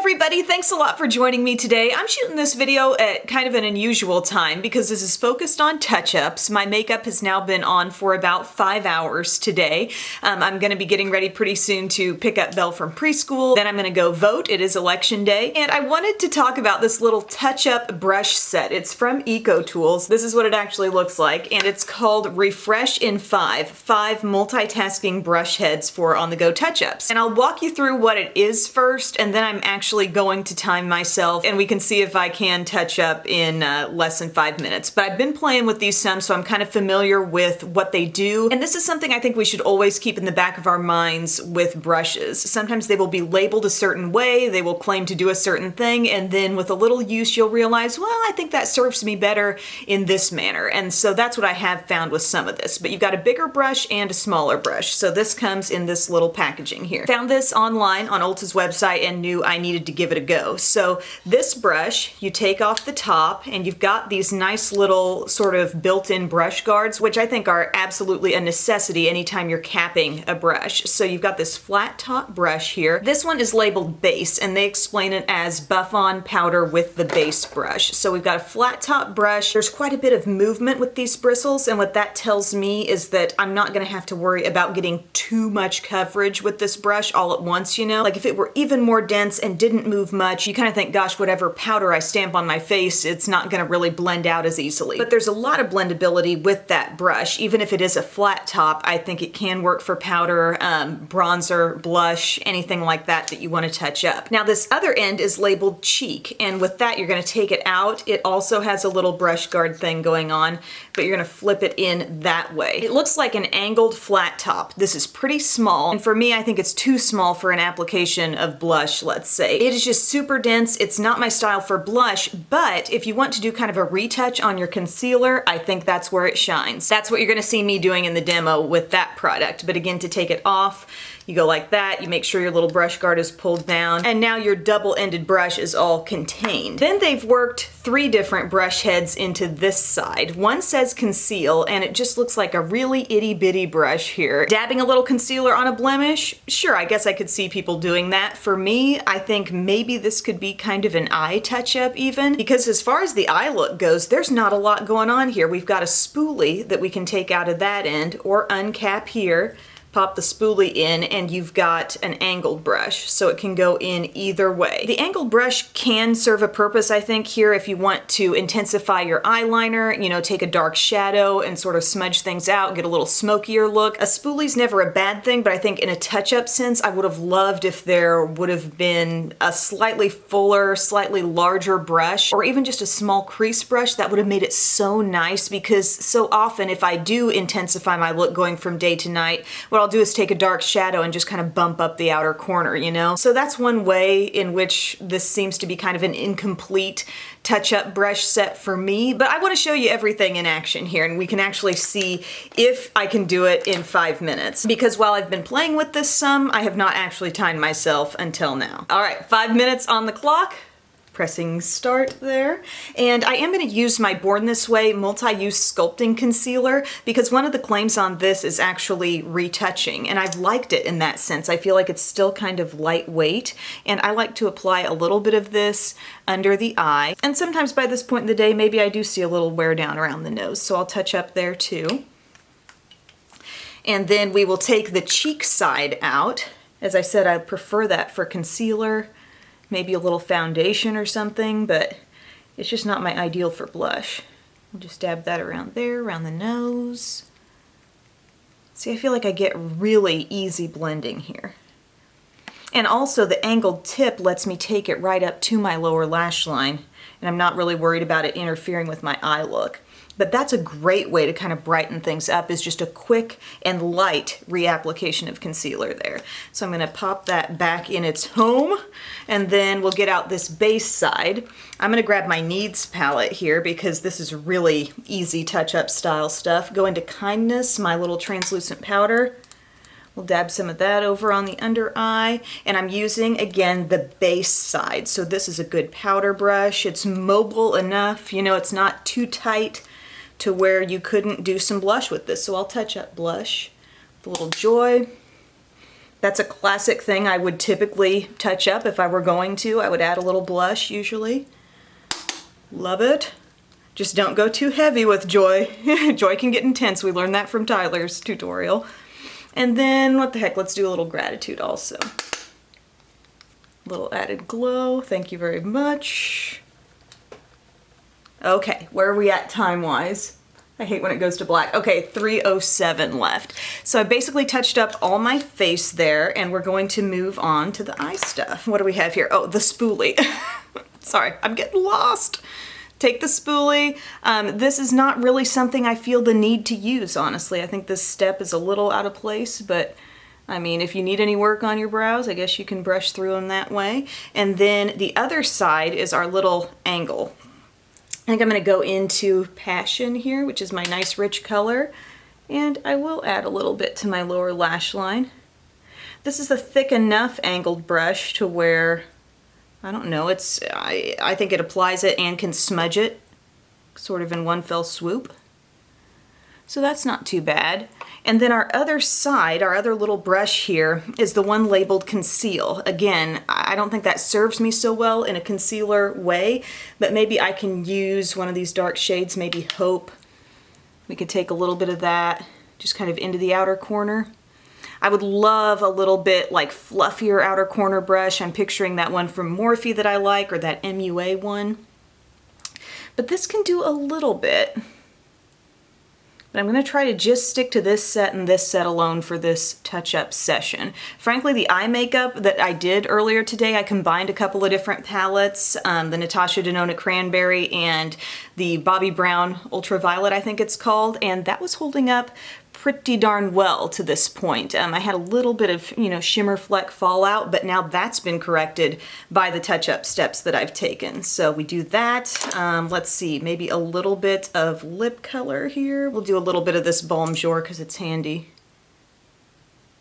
everybody, thanks a lot for joining me today. I'm shooting this video at kind of an unusual time because this is focused on touch-ups. My makeup has now been on for about 5 hours today. I'm going to be getting ready pretty soon to pick up Belle from preschool. Then I'm going to go vote. It is election day. And I wanted to talk about this little touch-up brush set. It's from ECOTOOLS. This is what it actually looks like. And it's called Refresh in 5 multitasking brush heads for on-the-go touch-ups. And I'll walk you through what it is first, and then I'm actually going to time myself and we can see if I can touch up in less than 5 minutes. But I've been playing with these some, so I'm kind of familiar with what they do. And this is something I think we should always keep in the back of our minds with brushes. Sometimes they will be labeled a certain way, they will claim to do a certain thing, and then with a little use you'll realize, well, I think that serves me better in this manner. And so that's what I have found with some of this. But you've got a bigger brush and a smaller brush. So this comes in this little packaging here. Found this online on Ulta's website and knew I needed to give it a go. So this brush, you take off the top and you've got these nice little sort of built-in brush guards, which I think are absolutely a necessity anytime you're capping a brush. So you've got this flat top brush here. This one is labeled base and they explain it as buff on powder with the base brush. So we've got a flat top brush. There's quite a bit of movement with these bristles, and what that tells me is that I'm not gonna have to worry about getting too much coverage with this brush all at once, you know? Like if it were even more dense and didn't move much, you kind of think, gosh, whatever powder I stamp on my face, it's not gonna really blend out as easily. But there's a lot of blendability with that brush. Even if it is a flat top, I think it can work for powder, bronzer, blush, anything like that that you wanna touch up. Now this other end is labeled cheek, and with that you're gonna take it out. It also has a little brush guard thing going on, but you're gonna flip it in that way. It looks like an angled flat top. This is pretty small, and for me I think it's too small for an application of blush, let's say. It is just super dense. It's not my style for blush, but if you want to do kind of a retouch on your concealer, I think that's where it shines. That's what you're gonna see me doing in the demo with that product. But again, to take it off, you go like that, you make sure your little brush guard is pulled down, and now your double-ended brush is all contained. Then they've worked 3 different brush heads into this side. One says Conceal, and it just looks like a really itty-bitty brush here. Dabbing a little concealer on a blemish? Sure, I guess I could see people doing that. For me, I think maybe this could be kind of an eye touch-up even, because as far as the eye look goes, there's not a lot going on here. We've got a spoolie that we can take out of that end, or uncap here, pop the spoolie in, and you've got an angled brush, so it can go in either way. The angled brush can serve a purpose, I think, here if you want to intensify your eyeliner, you know, take a dark shadow and sort of smudge things out, get a little smokier look. A spoolie's never a bad thing, but I think in a touch-up sense, I would have loved if there would have been a slightly fuller, slightly larger brush, or even just a small crease brush. That would have made it so nice, because so often if I do intensify my look going from day to night, what I'll do is take a dark shadow and just kind of bump up the outer corner, you know? So that's one way in which this seems to be kind of an incomplete touch-up brush set for me, but I want to show you everything in action here, and we can actually see if I can do it in 5 minutes, because while I've been playing with this some, I have not actually timed myself until now. All right, 5 minutes on the clock. Pressing start there. And I am going to use my Born This Way multi-use sculpting concealer, because one of the claims on this is actually retouching, and I've liked it in that sense. I feel like it's still kind of lightweight, and I like to apply a little bit of this under the eye. And sometimes by this point in the day, maybe I do see a little wear down around the nose, so I'll touch up there too. And then we will take the cheek side out. As I said, I prefer that for concealer. Maybe a little foundation or something, but it's just not my ideal for blush. I'll just dab that around there, around the nose. See, I feel like I get really easy blending here. And also the angled tip lets me take it right up to my lower lash line, and I'm not really worried about it interfering with my eye look. But that's a great way to kind of brighten things up, is just a quick and light reapplication of concealer there. So I'm going to pop that back in its home, and then we'll get out this base side. I'm going to grab my Needs palette here, because this is really easy touch-up style stuff. Go into Kindness, my little translucent powder. We'll dab some of that over on the under eye, and I'm using, again, the base side. So this is a good powder brush. It's mobile enough, you know, it's not too tight to where you couldn't do some blush with this. So I'll touch up blush with a little Joy. That's a classic thing I would typically touch up if I were going to. I would add a little blush usually. Love it. Just don't go too heavy with Joy. Joy can get intense. We learned that from Tyler's tutorial. And then, what the heck, let's do a little gratitude also. A little added glow. Thank you very much. Okay, where are we at time-wise? I hate when it goes to black. Okay, 3:07 left. So I basically touched up all my face there, and we're going to move on to the eye stuff. What do we have here? Oh, the spoolie. Sorry, I'm getting lost. Take the spoolie. This is not really something I feel the need to use, honestly. I think this step is a little out of place, but I mean, if you need any work on your brows, I guess you can brush through them that way. And then the other side is our little angle. I think I'm going to go into Passion here, which is my nice rich color, and I will add a little bit to my lower lash line. This is a thick enough angled brush to where, I don't know, I think it applies it and can smudge it sort of in one fell swoop. So that's not too bad. And then our other side, our other little brush here, is the one labeled Conceal. Again, I don't think that serves me so well in a concealer way, but maybe I can use one of these dark shades, maybe Hope. We could take a little bit of that, just kind of into the outer corner. I would love a little bit like fluffier outer corner brush. I'm picturing that one from Morphe that I like, or that MUA one. But this can do a little bit. But I'm going to try to just stick to this set and this set alone for this touch-up session. Frankly, the eye makeup that I did earlier today, I combined a couple of different palettes, the Natasha Denona Cranberry and the Bobbi Brown Ultraviolet, I think it's called, and that was holding up pretty darn well to this point. I had a little bit of, shimmer fleck fallout, but now that's been corrected by the touch-up steps that I've taken. So we do that. Let's see, maybe a little bit of lip color here. We'll do a little bit of this Balm Jour because it's handy.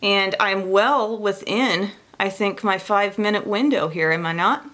And I'm well within, I think, my 5-minute window here, am I not?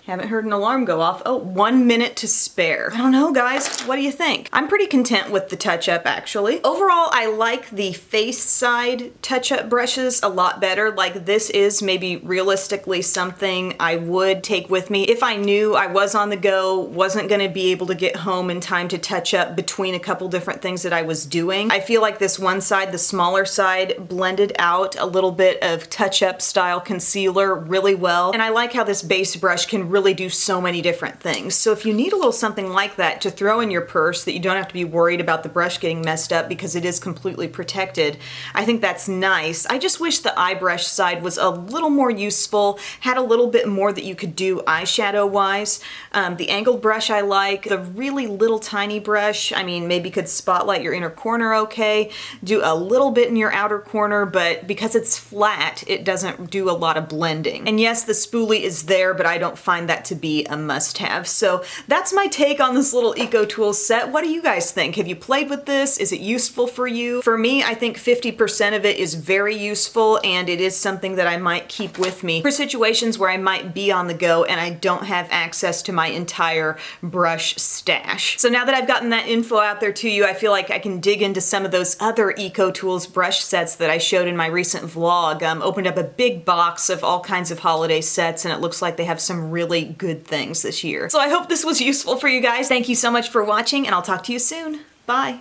Haven't heard an alarm go off. Oh, 1 minute to spare. I don't know, guys. What do you think? I'm pretty content with the touch-up, actually. Overall, I like the face side touch-up brushes a lot better. Like, this is maybe realistically something I would take with me if I knew I was on the go, wasn't gonna be able to get home in time to touch up between a couple different things that I was doing. I feel like this one side, the smaller side, blended out a little bit of touch-up style concealer really well. And I like how this base brush can really do so many different things. So if you need a little something like that to throw in your purse that you don't have to be worried about the brush getting messed up because it is completely protected, I think that's nice. I just wish the eye brush side was a little more useful, had a little bit more that you could do eyeshadow wise. The angled brush I like. The really little tiny brush, I mean, maybe could spotlight your inner corner okay, do a little bit in your outer corner, but because it's flat, it doesn't do a lot of blending. And yes, the spoolie is there, but I don't find that to be a must-have. So that's my take on this little EcoTools set. What do you guys think? Have you played with this? Is it useful for you? For me, I think 50% of it is very useful, and it is something that I might keep with me for situations where I might be on the go and I don't have access to my entire brush stash. So now that I've gotten that info out there to you, I feel like I can dig into some of those other EcoTools brush sets that I showed in my recent vlog. Opened up a big box of all kinds of holiday sets, and it looks like they have some really good things this year. So I hope this was useful for you guys. Thank you so much for watching, and I'll talk to you soon. Bye.